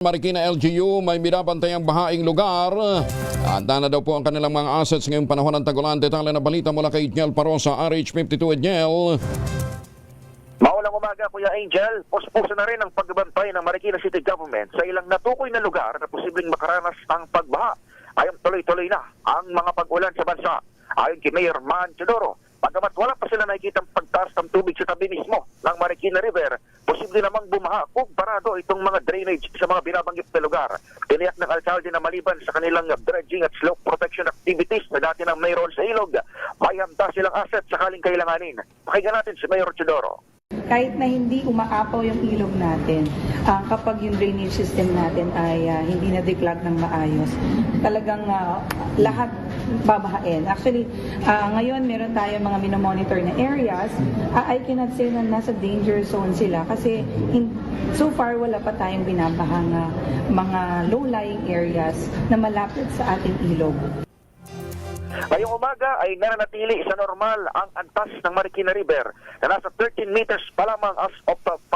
Marikina LGU may binabantayang bahaing lugar. Handa na daw po ang kanilang mga assets ngayong panahon ng tagulan. Detalye na balita mula kay Edniel Parosa, RH52 Edniel. Maulang umaga, Kuya Angel. Puspuso na rin ang pagbabantay ng Marikina City Government sa ilang natukoy na lugar na posibleng makaranas ng pagbaha. Ayon tuloy-tuloy na ang mga pag-ulan sa bansa. Ayon kay Mayor Man Teodoro, pagkamat wala pa sila nakikitang pagtaas ng tubig sa tabi mismo ng Marikina River, posible namang bumaha kung parado itong mga drainage sa mga binabanggit na lugar. Tiniyak ng alkalde na maliban sa kanilang dredging at slope protection activities na dati nang mayroon sa ilog, may handa silang asset sakaling kailanganin. Pakinggan natin si Mayor Teodoro. Kahit na hindi umaapaw yung ilog natin, kapag yung drainage system natin ay hindi na-declog ng maayos, talagang lahat babahain. Actually, ngayon meron tayo mga minomonitor na areas. I cannot say na nasa danger zone sila kasi so far wala pa tayong binabahang mga low-lying areas na malapit sa ating ilog. Ngayong umaga ay nananatili sa normal ang antas ng Marikina River na nasa 13 meters pa lamang as of 5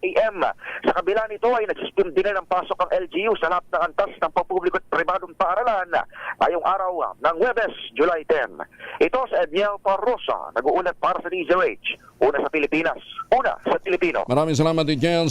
a.m. Sa kabila nito ay nagsuspend din ng pasok ang LGU sa lahat ng antas ng pampubliko at pribadong paaralan ngayong araw ng Huwebes, July 10. Ito sa Edniel Parosa, nag-uulat para sa DZRH. Una sa Pilipinas, una sa Pilipino. Maraming salamat, Edniel.